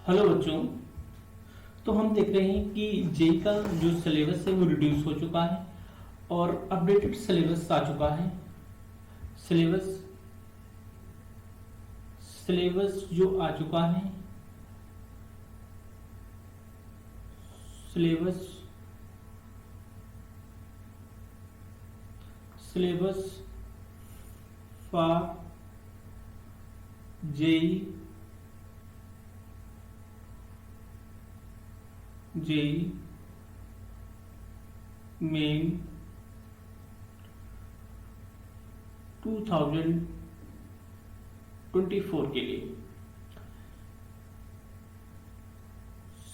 Hello बच्चों। तो हम देख रहे हैं कि जेई का जो सिलेबस है वो रिड्यूस हो चुका है और अपडेटेड सिलेबस आ चुका है। सिलेबस सिलेबस जो आ चुका है, syllabus syllabus for JEE Main 2024 के लिए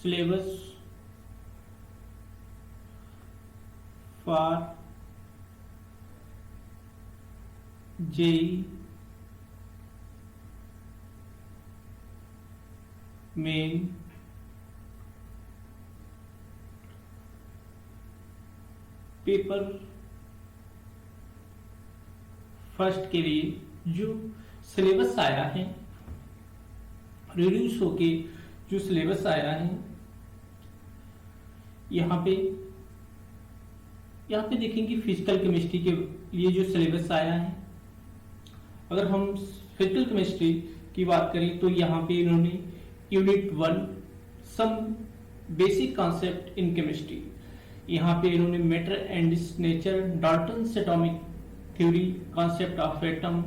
syllabus for JEE Main paper first के लिए जो सिलेबस आया है, रिड्यूस होके जो सिलेबस आया है, यहाँ पे देखेंगे फिजिकल केमिस्ट्री के लिए जो सिलेबस आया है। अगर हम फिजिकल केमिस्ट्री की बात करें तो यहाँ पे इन्होंने unit 1 some basic concept in chemistry, यहाँ पे इन्होंने matter and its nature, Dalton's atomic theory, concept of atom,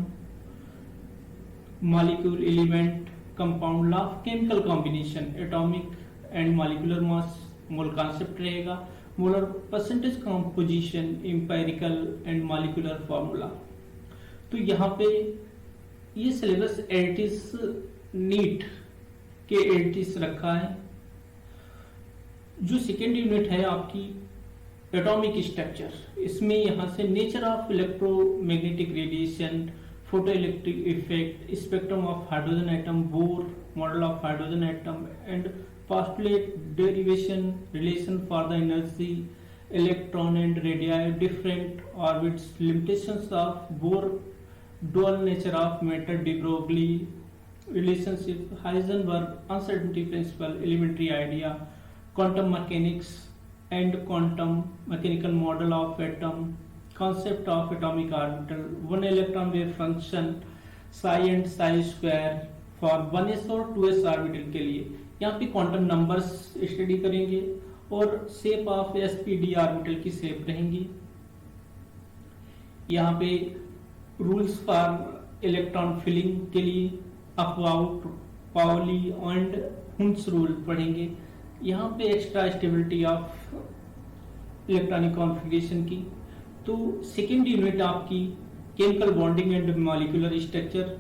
molecule, element, compound, law of chemical combination, atomic and molecular mass, mole concept रहेगा, molar percentage composition, empirical and molecular formula. तो यहाँ पे ये syllabus एडिटिस NEET के एडिटिस रखा है। जो second unit है आपकी एटॉमिक स्ट्रक्चर, इसमें यहां से nature of electromagnetic radiation, photo electric effect, spectrum of hydrogen atom, Bohr model of hydrogen atom and postulate derivation relation for the energy electron and radii, different orbits, limitations of Bohr, dual nature of matter, de Broglie relationship, Heisenberg uncertainty principle, elementary idea, quantum mechanics and quantum mechanical model of atom, concept of atomic orbital, one electron wave function, psi and psi square for 1s और 2s orbital के लिए। यहाँ पे quantum numbers study करेंगे और shape of SPD orbital की shape रहेंगी। यहाँ पे रूल्स फॉर इलेक्ट्रॉन फिलिंग के लिए अपवाउट, पाउली एंड हुंस रूल पढ़ेंगे। यहाँ पे extra stability of electronic configuration की। तो सेकेंड यूनिट आपकी chemical bonding and molecular structure,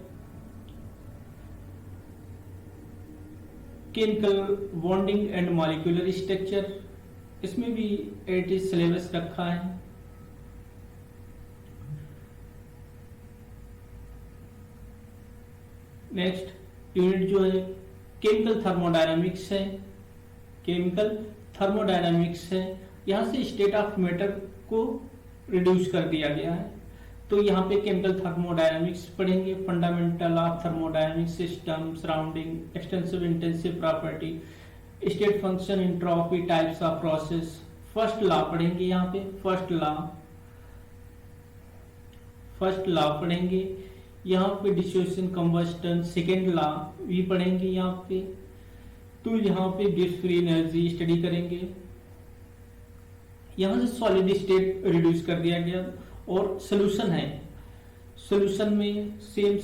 chemical bonding and molecular structure, इसमें भी एडिटिव सिलेबस रखा है। नेक्स्ट यूनिट जो है केमिकल थर्मोडायनामिक्स है, केमिकल थर्मोडायनामिक्स है। यहां से स्टेट ऑफ मैटर को रिड्यूस कर दिया गया है। तो यहाँ पे केमिकल थर्मोडायनामिक्स पढ़ेंगे, fundamental of thermodynamic system, surrounding, extensive intensive property, state function, entropy, types of process. First law पढ़ेंगे, यहाँ पे फर्स्ट लॉ पढ़ेंगे। यहाँ पे डिसोसिएशन, कंबस्टन, सेकेंड लॉ भी पढ़ेंगे यहाँ पे। तो यहाँ पे गिब्स फ्री एनर्जी स्टडी करेंगे। यहाँ से सॉलिड स्टेट रिड्यूस कर दिया गया और सोल्यूशन है। सोल्यूशन में सेम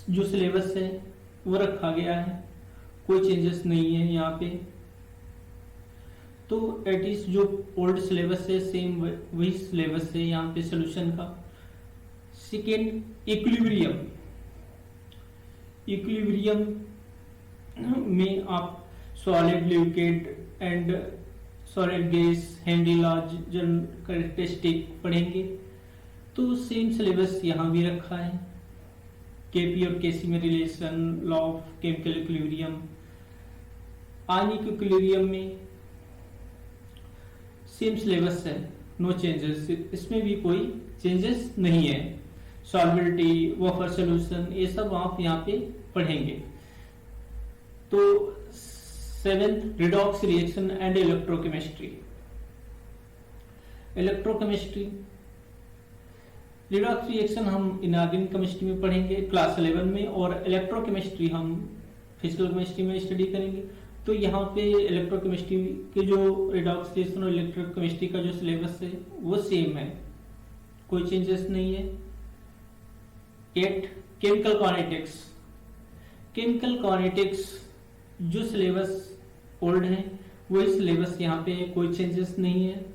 जो सिलेबस है वो रखा गया है, कोई चेंजेस नहीं है यहाँ पे। तो एट इज जो ओल्ड सिलेबस है सेम वही सिलेबस है यहाँ पे सोल्यूशन का। सेकेंड इक्विलिब्रियम में आप solid, liquid and solid gas, Henry law, general characteristic पढ़ेंगे। तो सेम सिलेबस यहाँ भी रखा है। केपी और केसी में relation, law of chemical equilibrium, ionic equilibrium में सेम सिलेबस है, नो चेंजेस, इसमें भी कोई चेंजेस नहीं है। सॉल्बिलिटी, वॉफर सोल्यूशन, ये सब आप यहाँ पे पढ़ेंगे। तो 7th redox reaction and electrochemistry. Electrochemistry, redox reaction हम इनऑर्गेनिक केमिस्ट्री में पढ़ेंगे क्लास 11 में, और इलेक्ट्रोकेमिस्ट्री हम फिजिकल केमिस्ट्री में स्टडी करेंगे। तो यहाँ पे इलेक्ट्रोकेमिस्ट्री के जो रिडॉक्स रिएक्शन और इलेक्ट्रोकेमिस्ट्री का जो सिलेबस है वो सेम है, कोई चेंजेस नहीं है। 8 केमिकल काइनेटिक्स। केमिकल काइनेटिक्स जो सिलेबस ओल्ड है वही सिलेबस यहाँ पे, कोई चेंजेस नहीं है,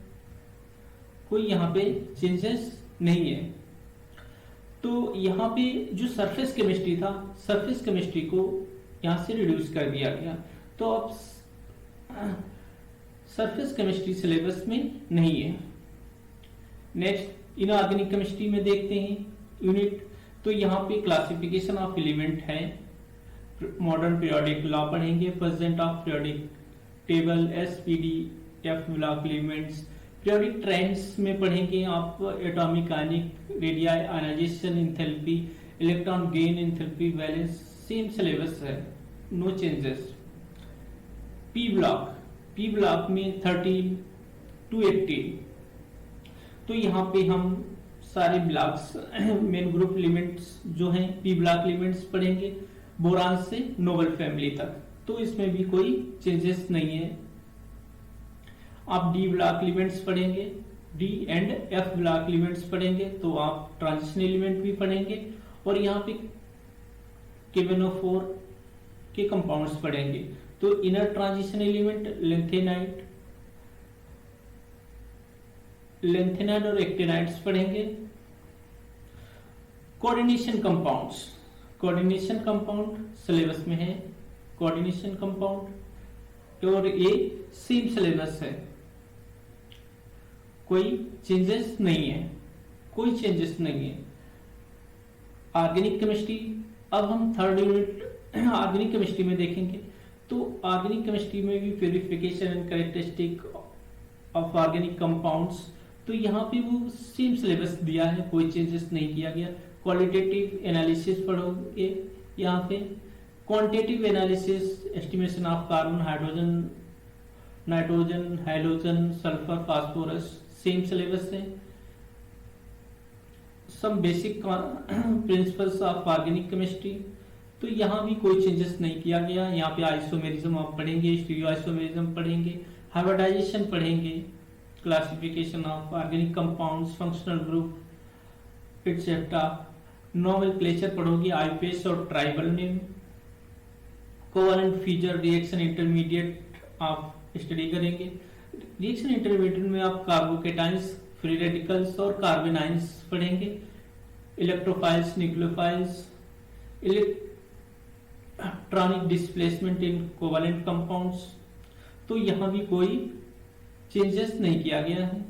कोई यहाँ पे चेंजेस नहीं है। तो यहाँ पे जो सरफेस केमिस्ट्री था, सरफेस केमिस्ट्री को यहाँ से रिड्यूस कर दिया गया, तो अब सरफेस केमिस्ट्री सिलेबस में नहीं है। नेक्स्ट इनऑर्गेनिक केमिस्ट्री में देखते हैं यूनिट। तो यहाँ पे क्लासिफिकेशन ऑफ एलिमेंट है, मॉडर्न पीरियोडिक लॉ पढ़ेंगे, present of periodic table, SPDF block elements. Periodic trends में पढ़ेंगे आप atomic ionic, radius, ionization, enthalpy, electron gain, enthalpy balance, same syllabus है, नो चेंजेस। पी ब्लॉक में 13 to 18। तो यहाँ पे हम सारे ब्लॉक्स मेन ग्रुप एलिमेंट्स जो हैं पी ब्लॉक एलिमेंट्स पढ़ेंगे, बोरान से नोबल फैमिली तक, तो इसमें भी कोई चेंजेस नहीं है। आप डी ब्लॉक एलिमेंट्स पढ़ेंगे, D and F block elements पढ़ेंगे, तो आप ट्रांजिशन एलिमेंट भी पढ़ेंगे, और यहाँ पे KNO4 के कंपाउंड्स पढ़ेंगे। तो इनर ट्रांजिशन एलिमेंट लेंथेनाइड और एक्टिनाइड्स पढ़ेंगे। कोऑर्डिनेशन कंपाउंड सिलेबस में है, कोऑर्डिनेशन कंपाउंड, और ये सेम सिलेबस है, कोई चेंजेस नहीं है, कोई चेंजेस नहीं है। ऑर्गेनिक केमिस्ट्री, अब हम 3rd यूनिट ऑर्गेनिक केमिस्ट्री में देखेंगे। तो ऑर्गेनिक केमिस्ट्री में भी purification and characteristic of organic compounds, तो यहाँ पे वो सेम सिलेबस दिया है, कोई चेंजेस नहीं किया गया। क्वालिटेटिव एनालिसिस पढ़ोगे यहाँ पे, quantitative analysis, estimation of carbon, hydrogen, nitrogen, halogen, sulphur, phosphorus, same syllabus है। Some basic principles of organic chemistry, तो यहाँ भी कोई चेंजेस नहीं किया गया। यहाँ पे आइसोमेरिज्म आप पढ़ेंगे, स्टीरियो आइसोमेरिज्म पढ़ेंगे, हाइब्रिडाइजेशन पढ़ेंगे, classification of organic compounds, functional group etcetera. Nomenclature पढ़ोगे, आईपीएस और tribal name. Covalent feature, reaction intermediate आप स्टडी करेंगे। रिएक्शन इंटरमीडिएट में आप कार्बोकेटाइंस, फ्री रेडिकल्स और कार्बेनाइंस पढ़ेंगे। Electrophiles, nucleophiles, electronic displacement in covalent compounds, तो यहां भी कोई चेंजेस नहीं किया गया है।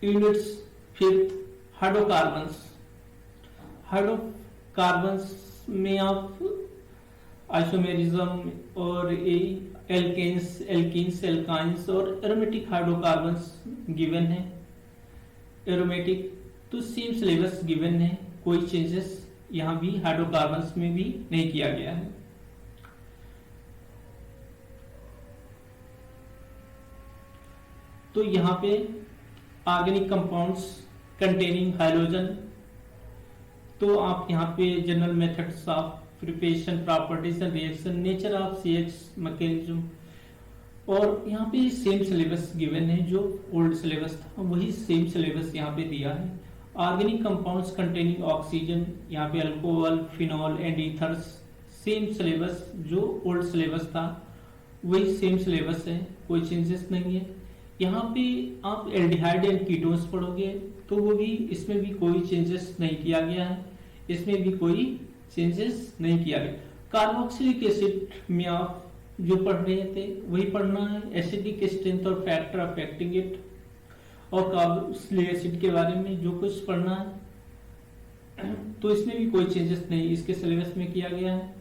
यूनिट्स 5th हाइड्रोकार्बन्स में आप आइसोमेरिज्म और एल्केन्स, एल्काइंस और एरोमेटिक हाइड्रोकार्बन्स गिवन है। एरोमेटिक तो सेम सिलेबस गिवन है, कोई चेंजेस यहां भी हाइड्रोकार्बन्स में भी नहीं किया गया है। तो यहाँ पे ऑर्गेनिक कंपाउंड्स कंटेनिंग हाइड्रोजन, तो आप यहाँ पे general methods of preparation, properties and reaction, nature of CH mechanism, और यहाँ पे सेम सिलेबस गिवन है, जो ओल्ड सिलेबस था वही सेम सिलेबस यहाँ पे दिया है। ऑर्गेनिक कंपाउंड्स कंटेनिंग ऑक्सीजन, यहाँ पे alcohol, phenol and ethers, same syllabus, जो ओल्ड सिलेबस था वही सेम सिलेबस है, कोई चेंजेस नहीं है। यहाँ पे आप एल्डिहाइड एंड कीटोन्स पढ़ोगे, तो वो भी, इसमें भी कोई चेंजेस नहीं किया गया है, इसमें भी कोई चेंजेस नहीं किया गया। कार्बोक्सिलिक एसिड में आप जो पढ़ रहे थे वही पढ़ना है, एसिडिक स्ट्रेंथ और फैक्टर अफेक्टिंग इट, और कार्बोक्सिलिक एसिड के बारे में जो कुछ पढ़ना है, तो इसमें भी कोई चेंजेस नहीं इसके सिलेबस में किया गया है।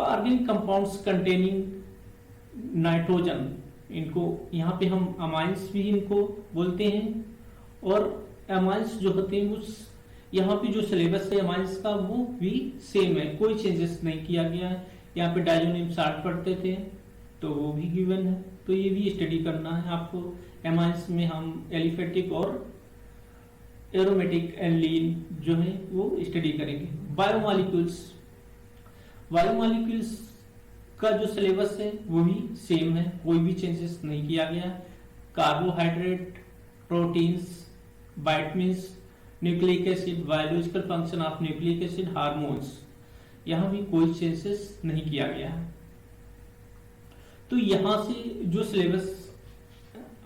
ऑर्गेनिक कंपाउंड्स कंटेनिंग नाइट्रोजन, इनको यहाँ पे हम अमाइंस भी इनको बोलते हैं, और एमाइंस जो होते हैं उस यहाँ पे जो सिलेबस है एमाइंस का वो भी सेम है, कोई चेंजेस नहीं किया गया है। यहाँ पे डाइजोनियम 60 पढ़ते थे तो वो भी गिवन है, तो ये भी स्टडी करना है आपको। एमाइंस में हम एलिफेटिक और एरोमेटिक एंड लीन जो है वो स्टडी करेंगे। बायोमॉलिक्यूल्स, बायोमॉलिक्यूल्स का जो सिलेबस है वो भी सेम है, कोई भी चेंजेस नहीं किया गया। Carbohydrate, proteins, vitamins, nucleic acid, biological function of nucleic acid, hormones, यहां भी कोई चेंजेस नहीं किया गया है। तो यहां से जो सिलेबस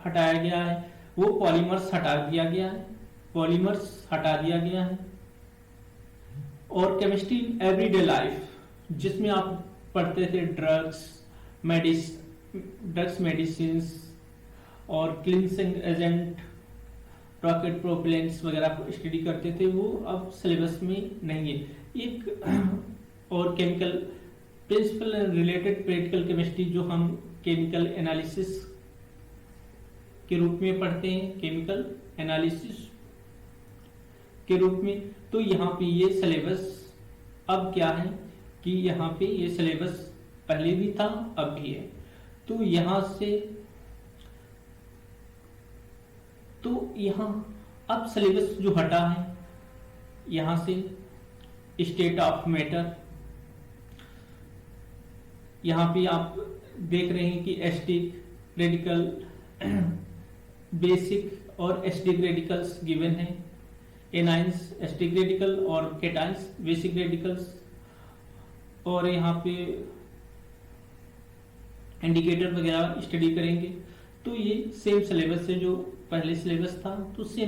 हटाया गया है वो पॉलीमर्स हटा दिया गया है, पॉलीमर्स हटा दिया गया है। और केमिस्ट्री इन एवरीडे लाइफ जिसमें आप पढ़ते थे ड्रग्स, मेडिसिन और क्लींसिंग एजेंट, रॉकेट प्रोपेलेंट्स वगैरह स्टडी करते थे, वो अब सिलेबस में नहीं है। एक और chemical principle related practical chemistry जो हम केमिकल एनालिसिस के रूप में पढ़ते हैं, केमिकल एनालिसिस के रूप में, तो यहाँ पे ये सिलेबस अब क्या है कि यहाँ पे ये सिलेबस पहले भी था अब भी है। तो यहाँ से तो यहाँ अब सिलेबस जो हटा है यहाँ से स्टेट ऑफ मैटर, यहाँ पे आप देख रहे हैं कि एसिडिक रेडिकल, बेसिक और एसिडिक रेडिकल्स गिवन है, एनाइंस एसिडिक रेडिकल और केटाइंस बेसिक रेडिकल्स, और यहाँ पे इंडिकेटर वगैरह स्टडी करेंगे। तो ये सेम सिलेबस है जो पहले सिलेबस था, तो सेम